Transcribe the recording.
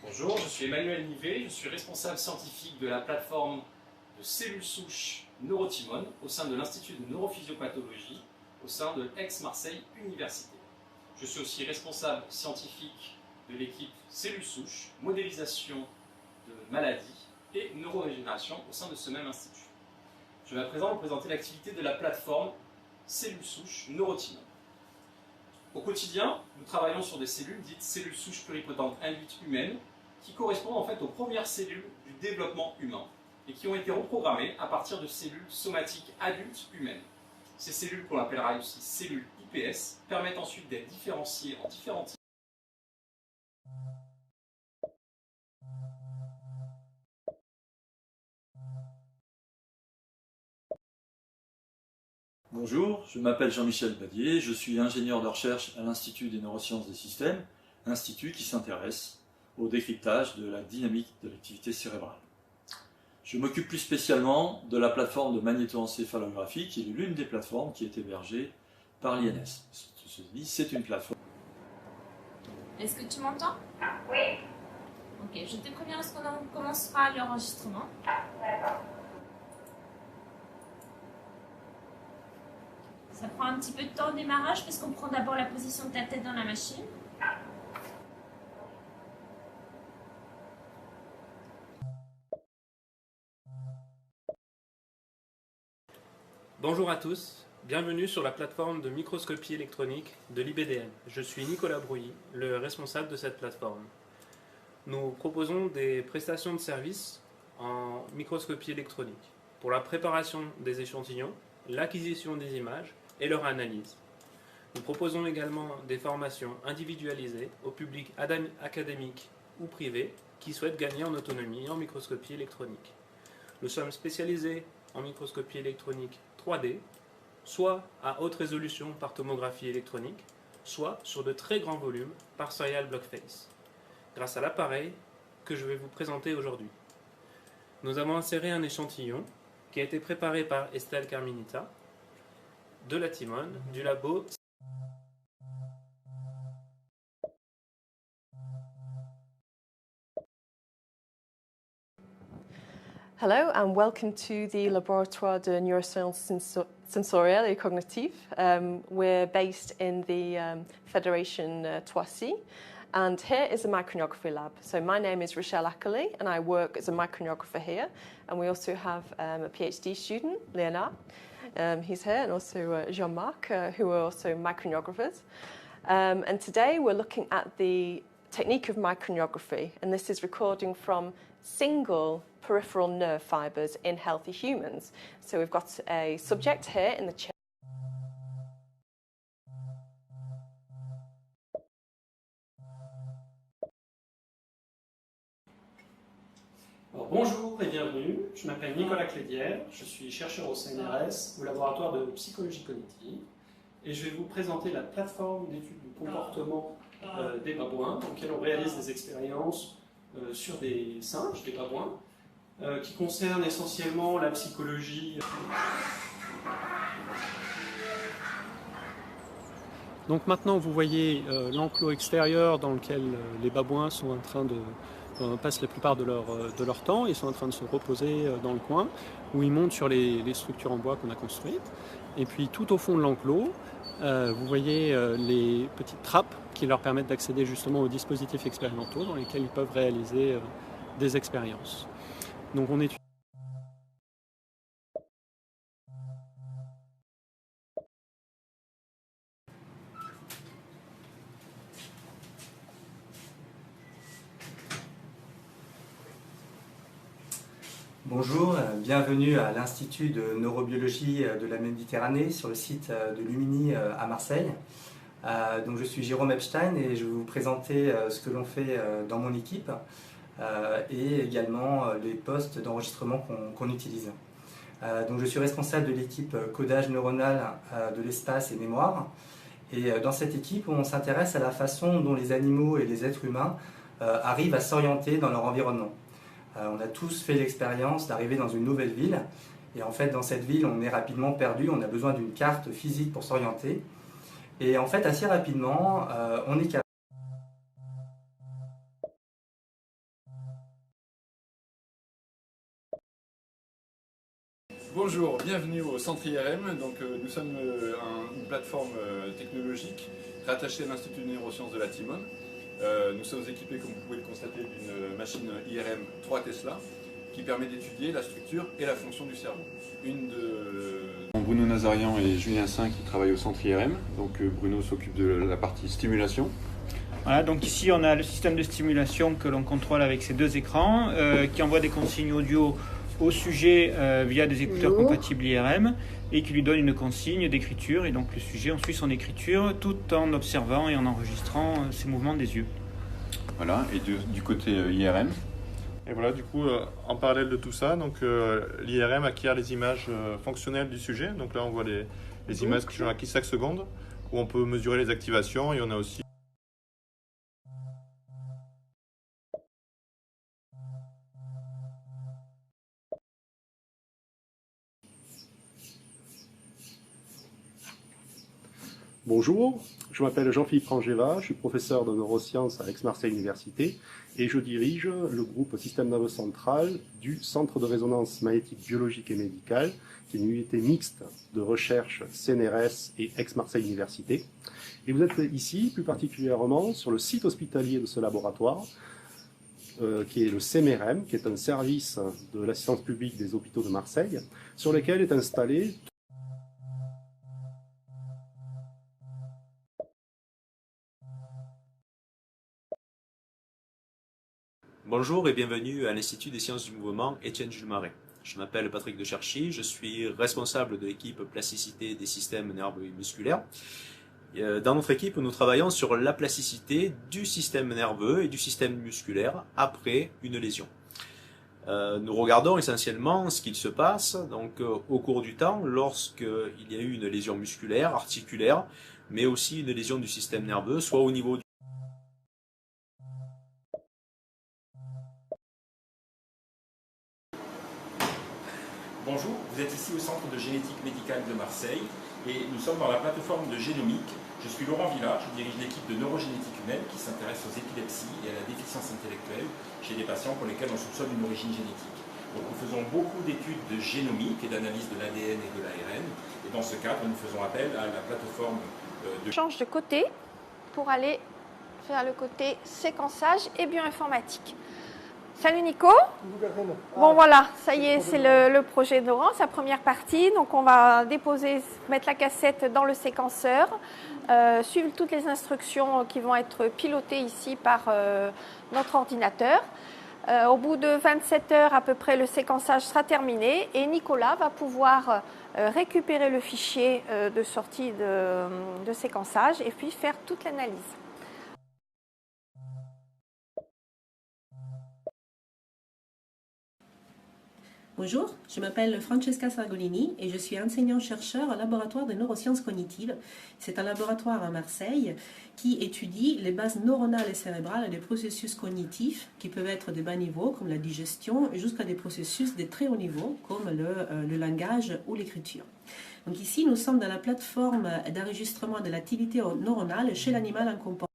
Bonjour, je suis Emmanuel Nivet, je suis responsable scientifique de la plateforme de cellules souches Neurotimone au sein de l'Institut de neurophysiopathologie au sein de Aix-Marseille Université. Je suis aussi responsable scientifique de l'équipe cellules souches, modélisation de maladies et neurorégénération au sein de ce même institut. Je vais à présent vous présenter l'activité de la plateforme cellules souches Neurotimone. Au quotidien, nous travaillons sur des cellules dites cellules souches pluripotentes induites humaines qui correspondent en fait aux premières cellules du développement humain et qui ont été reprogrammées à partir de cellules somatiques adultes humaines. Ces cellules, qu'on appellera aussi cellules iPS, permettent ensuite d'être différenciées en différents types. Bonjour, je m'appelle Jean-Michel Badier, je suis ingénieur de recherche à l'Institut des neurosciences des systèmes, institut qui s'intéresse au décryptage de la dynamique de l'activité cérébrale. Je m'occupe plus spécialement de la plateforme de magnétoencéphalographie qui est l'une des plateformes qui est hébergée par l'INS. C'est une plateforme. Est-ce que tu m'entends? Oui. Ok, je te préviens lorsqu'on commencera l'enregistrement. D'accord. Ça prend un petit peu de temps au démarrage parce qu'on prend d'abord la position de ta tête dans la machine. Bonjour à tous, bienvenue sur la plateforme de microscopie électronique de l'IBDM. Je suis Nicolas Brouilly, le responsable de cette plateforme. Nous proposons des prestations de services en microscopie électronique pour la préparation des échantillons, l'acquisition des images et leur analyse. Nous proposons également des formations individualisées au public académique ou privé qui souhaitent gagner en autonomie en microscopie électronique. Nous sommes spécialisés en microscopie électronique 3D, soit à haute résolution par tomographie électronique, soit sur de très grands volumes par serial blockface, grâce à l'appareil que je vais vous présenter aujourd'hui. Nous avons inséré un échantillon qui a été préparé par Estelle Carminita, de la Timone, du labo. Hello and welcome to the Laboratoire de Neurosciences Sensorielles et Cognitives. We're based in the Federation Toissy, and here is a microneurography lab. So my name is Rochelle Ackerley and I work as a microneurographer here, and we also have a PhD student, Léonard, he's here, and also Jean-Marc, who are also microneographers. And today we're looking at the technique of microneurography, and this is recording from single peripheral nerve fibers in healthy humans. So we've got a subject here in the chair. Alors, bonjour et bienvenue, je m'appelle Nicolas Clédière, je suis chercheur au CNRS, au laboratoire de psychologie cognitive, et je vais vous présenter la plateforme d'études du comportement des babouins, dans laquelle on réalise des expériences sur des singes, des babouins, qui concernent essentiellement la psychologie. Donc maintenant vous voyez l'enclos extérieur dans lequel les babouins sont en train de passent la plupart de leur temps. Ils sont en train de se reposer dans le coin où ils montent sur les structures en bois qu'on a construites. Et puis tout au fond de l'enclos, vous voyez les petites trappes qui leur permettent d'accéder justement aux dispositifs expérimentaux dans lesquels ils peuvent réaliser des expériences. Donc on étudie. Bonjour, bienvenue à l'Institut de neurobiologie de la Méditerranée sur le site de Lumini à Marseille. Donc je suis Jérôme Epstein et je vais vous présenter ce que l'on fait dans mon équipe et également les postes d'enregistrement qu'on utilise. Donc je suis responsable de l'équipe codage neuronal de l'espace et mémoire. Et dans cette équipe, on s'intéresse à la façon dont les animaux et les êtres humains arrivent à s'orienter dans leur environnement. On a tous fait l'expérience d'arriver dans une nouvelle ville et en fait dans cette ville on est rapidement perdu, on a besoin d'une carte physique pour s'orienter et en fait assez rapidement on est capable. Bonjour, bienvenue au Centre IRM. Donc, nous sommes une plateforme technologique rattachée à l'Institut de neurosciences de la Timone. Nous sommes équipés, comme vous pouvez le constater, d'une machine IRM 3 Tesla qui permet d'étudier la structure et la fonction du cerveau. Bruno Nazarian et Julien Saint qui travaillent au Centre IRM. Donc Bruno s'occupe de la partie stimulation. Voilà, donc ici on a le système de stimulation que l'on contrôle avec ces deux écrans qui envoie des consignes audio au sujet via des écouteurs compatibles IRM et qui lui donne une consigne d'écriture et donc le sujet on suit son écriture tout en observant et en enregistrant ses mouvements des yeux. Voilà, et du côté IRM. Et voilà, du coup, en parallèle de tout ça, donc l'IRM acquiert les images fonctionnelles du sujet. Donc là, on voit les images qui sont chaque seconde, où on peut mesurer les activations et on a aussi. Bonjour, je m'appelle Jean-Philippe Rangeva, je suis professeur de neurosciences à Aix-Marseille Université et je dirige le groupe Système nerveux central du Centre de résonance magnétique biologique et médicale, qui est une unité mixte de recherche CNRS et Aix-Marseille Université. Et vous êtes ici, plus particulièrement, sur le site hospitalier de ce laboratoire, qui est le CMRM, qui est un service de l'assistance publique des hôpitaux de Marseille, sur lequel est installé Bonjour et bienvenue à l'Institut des sciences du mouvement Étienne-Jules Marais. Je m'appelle Patrick de Cherchy, je suis responsable de l'équipe plasticité des systèmes nerveux et musculaires. Dans notre équipe, nous travaillons sur la plasticité du système nerveux et du système musculaire après une lésion. Nous regardons essentiellement ce qu'il se passe donc, au cours du temps lorsqu'il y a eu une lésion musculaire, articulaire, mais aussi une lésion du système nerveux, soit au niveau du Bonjour, vous êtes ici au Centre de génétique médicale de Marseille et nous sommes dans la plateforme de génomique. Je suis Laurent Villa, je dirige l'équipe de neurogénétique humaine qui s'intéresse aux épilepsies et à la déficience intellectuelle chez des patients pour lesquels on soupçonne une origine génétique. Donc nous faisons beaucoup d'études de génomique et d'analyse de l'ADN et de l'ARN et dans ce cadre nous faisons appel à la plateforme de... Je change de côté pour aller faire le côté séquençage et bioinformatique. Salut Nico. Bon voilà, ça y est, c'est le projet Doran, sa première partie. Donc on va mettre la cassette dans le séquenceur, suivre toutes les instructions qui vont être pilotées ici par notre ordinateur. Au bout de 27 heures à peu près, le séquençage sera terminé et Nicolas va pouvoir récupérer le fichier de sortie de séquençage et puis faire toute l'analyse. Bonjour, je m'appelle Francesca Sargolini et je suis enseignant-chercheur au laboratoire de neurosciences cognitives. C'est un laboratoire à Marseille qui étudie les bases neuronales et cérébrales des processus cognitifs qui peuvent être de bas niveau comme la digestion jusqu'à des processus de très haut niveau comme le langage ou l'écriture. Donc ici, nous sommes dans la plateforme d'enregistrement de l'activité neuronale chez l'animal en comportement.